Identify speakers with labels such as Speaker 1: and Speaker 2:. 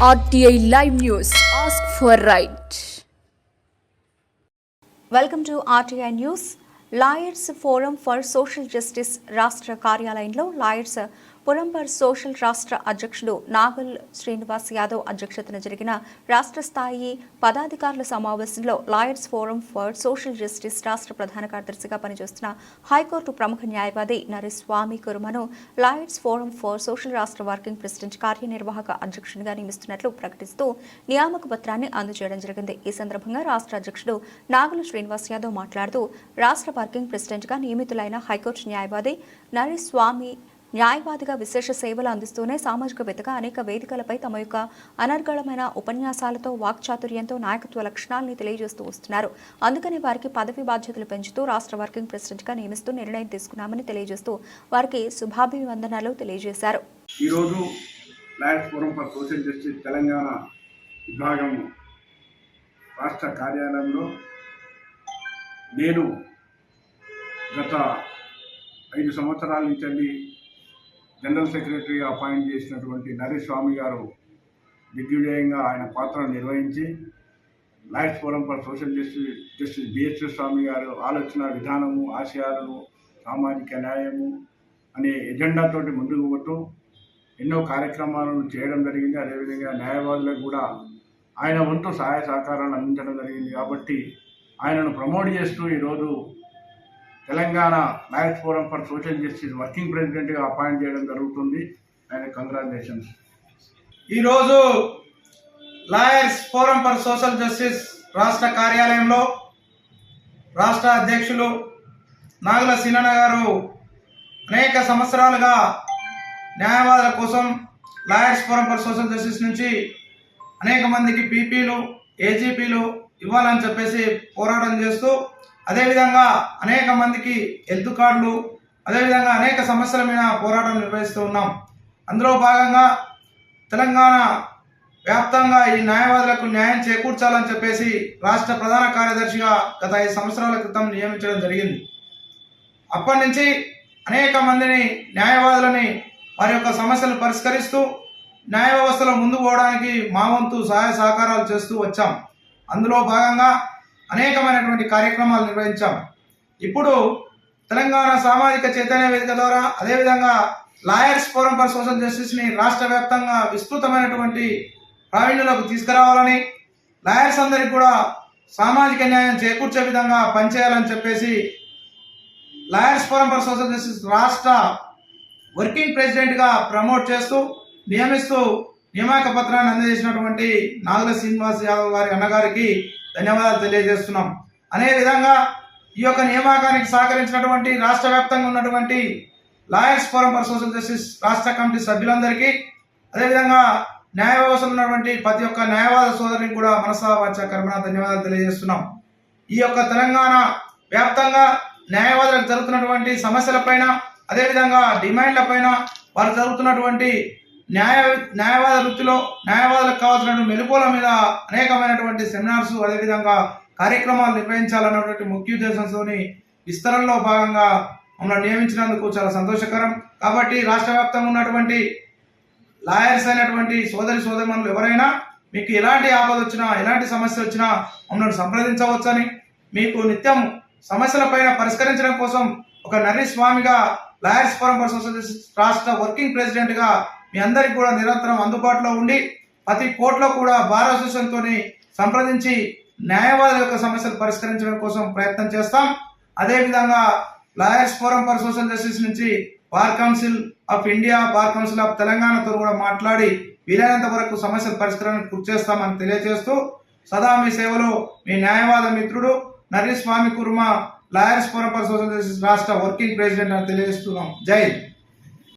Speaker 1: RTI Live News. Ask for right.
Speaker 2: Welcome to RTI News. Lawyers Forum for Social Justice రాష్ట్ర కార్యాలయంలో lawyers forum for social రాష్ట్ర అధ్యక్షుడు నాగల్ శ్రీనివాస్ యాదవ్ అధ్యక్షతన జరిగిన రాష్ట్ర స్థాయి పదాధికారుల సమావేశంలో lawyers forum for social justice రాష్ట్ర ప్రధాన కార్యదర్శిగా పనిచేస్తున్న హైకోర్టు ప్రముఖ న్యాయవాది నరస్వామి కుర్మను లాయర్స్ ఫోరం ఫర్ సోషల్ రాష్ట్ర వర్కింగ్ ప్రెసిడెంట్ కార్యనిర్వాహక అధ్యక్షుడిగా నియమిస్తున్నట్లు ప్రకటిస్తూ నియామక పత్రాన్ని అందజేయడం జరిగింది. ఈ సందర్భంగా రాష్ట్ర అధ్యక్షుడు నాగల్ శ్రీనివాస్ యాదవ్ మాట్లాడుతూ రాష్ట్ర వర్కింగ్ ప్రెసిడెంట్గా నియమితులైన హైకోర్టు న్యాయవాది నరస్వామి న్యాయవాదిగా విశేష సేవలు అందిస్తూనే సామాజికవేత్తగా అనేక వేదికలపై తమ యొక్క అనర్గళమైన ఉపన్యాసాలతో వాక్చాతుర్యంతో నాయకత్వ లక్షణాలని తెలియజేస్తూ వస్తున్నారు. అందుకని వారికి పదవి బాధ్యతలు పెంచుతూ రాష్ట్ర వర్కింగ్ ప్రెసిడెంట్గా నియమిస్తూ నిర్ణయం తీసుకున్నామని తెలియజేస్తూ వారికి శుభాభివందనాలు తెలియజేశారు.
Speaker 3: ఈరోజు lawyers forum for social justice Telangana విభాగం రాష్ట్ర కార్యాలయంలో నేను గత 5 సంవత్సరాల నుంచి జనరల్ సెక్రటరీగా అపాయింట్ చేసినటువంటి నరస్వామి గారు దిగ్విజయంగా ఆయన పాత్రను నిర్వహించి lawyers forum for social justice BS Swamy garu ఆలోచన విధానము, ఆశయాలను, సామాజిక న్యాయము అనే ఎజెండాతోటి ముందుకు పోతూ ఎన్నో కార్యక్రమాలను చేయడం జరిగింది. అదేవిధంగా న్యాయవాదులకు కూడా ఆయన వంతు సహాయ సహకారాలు అందించడం జరిగింది. కాబట్టి ఆయనను ప్రమోట్ చేస్తూ ఈరోజు Telangana lawyers forum for social justice working ప్రెసిడెంట్గా అపాయింట్ చేయడం జరుగుతుంది. ఆయన కంగ్రాచులేషన్స్.
Speaker 4: ఈరోజు lawyers forum for social justice రాష్ట్ర కార్యాలయంలో రాష్ట్ర అధ్యక్షులు నాగుల సీనన్న గారు అనేక సంవత్సరాలుగా న్యాయవాదుల కోసం lawyers forum for social justice నుంచి అనేక మందికి పీపీలు, ఏజీపీలు ఇవ్వాలని చెప్పేసి పోరాటం చేస్తూ అదేవిధంగా అనేక మందికి హెల్త్ కార్డులు, అదేవిధంగా అనేక సమస్యల మీద పోరాటం నిర్వహిస్తూ ఉన్నాం. అందులో భాగంగా తెలంగాణ వ్యాప్తంగా ఈ న్యాయవాదులకు న్యాయం చేకూర్చాలని చెప్పేసి రాష్ట్ర ప్రధాన కార్యదర్శిగా గత 5 సంవత్సరాల క్రితం నియమించడం జరిగింది. అప్పటి నుంచి అనేక మందిని న్యాయవాదులని వారి యొక్క సమస్యలు పరిష్కరిస్తూ న్యాయ వ్యవస్థలో ముందుకు పోవడానికి మా వంతు సహాయ సహకారాలు చేస్తూ వచ్చాం. అందులో భాగంగా అనేకమైనటువంటి కార్యక్రమాలు నిర్వహించాం. ఇప్పుడు తెలంగాణ సామాజిక చైతన్య వేదిక ద్వారా అదేవిధంగా లాయర్స్ ఫోరం ఫర్ సోషల్ జస్టిస్ని రాష్ట్ర వ్యాప్తంగా విస్తృతమైనటువంటి ప్రావీణ్యులకు తీసుకురావాలని, లాయర్స్ అందరికీ కూడా సామాజిక న్యాయం చేకూర్చే విధంగా పనిచేయాలని చెప్పేసి lawyers forum for social justice రాష్ట్ర వర్కింగ్ ప్రెసిడెంట్గా ప్రమోట్ చేస్తూ నియమిస్తూ నియామక పత్రాన్ని అందజేసినటువంటి నాగుల శ్రీనివాస్ యాదవ్ గారి అన్నగారికి ధన్యవాదాలు తెలియజేస్తున్నాం. అదేవిధంగా ఈ యొక్క నియామకానికి సహకరించినటువంటి రాష్ట్ర వ్యాప్తంగా ఉన్నటువంటి lawyers forum for social justice రాష్ట్ర కమిటీ సభ్యులందరికీ, అదేవిధంగా న్యాయ వ్యవస్థలో ఉన్నటువంటి ప్రతి ఒక్క న్యాయవాద సోదరునికి కూడా మనసా వాచా కర్మణ ధన్యవాదాలు తెలియజేస్తున్నాం. ఈ యొక్క తెలంగాణ వ్యాప్తంగా న్యాయవాదులకు జరుగుతున్నటువంటి సమస్యలపైన, అదేవిధంగా డిమాండ్లపైన, వారు జరుగుతున్నటువంటి న్యాయవాద వృత్తిలో న్యాయవాదులకు కావాల్సినటువంటి మెలకువల మీద అనేకమైనటువంటి సెమినార్స్, అదేవిధంగా కార్యక్రమాలు నిర్వహించాలన్నటువంటి ముఖ్య ఉద్దేశంతో విస్తరణలో భాగంగా మమ్మల్ని నియమించినందుకు చాలా సంతోషకరం. కాబట్టి రాష్ట్ర వ్యాప్తంగా ఉన్నటువంటి లాయర్స్ అయినటువంటి సోదరిమణులు ఎవరైనా మీకు ఎలాంటి ఆపద వచ్చినా, ఎలాంటి సమస్య వచ్చినా మమ్మల్ని సంప్రదించవచ్చని, మీకు నిత్యం సమస్యలపైన పరిష్కరించడం కోసం ఒక నరస్వామిగా lawyers forum for social justice రాష్ట్ర వర్కింగ్ ప్రెసిడెంట్గా మీ అందరికీ కూడా నిరంతరం అందుబాటులో ఉండి ప్రతి కోర్టులో కూడా బార్ అసోసియేషన్తో సంప్రదించి న్యాయవాదుల యొక్క సమస్యలు పరిష్కరించడం కోసం ప్రయత్నం చేస్తాం. అదేవిధంగా lawyers forum for social justice నుంచి bar council of India, bar council of తెలంగాణతో కూడా మాట్లాడి వీలైనంత వరకు సమస్యల పరిష్కారానికి కృషి చేస్తామని తెలియజేస్తూ సదా మీ సేవలో మీ న్యాయవాద మిత్రుడు Naraswami Kurma, lawyers forum for social justice రాష్ట్ర వర్కింగ్ ప్రెసిడెంట్ అని తెలియజేస్తున్నాం. జై హింద్.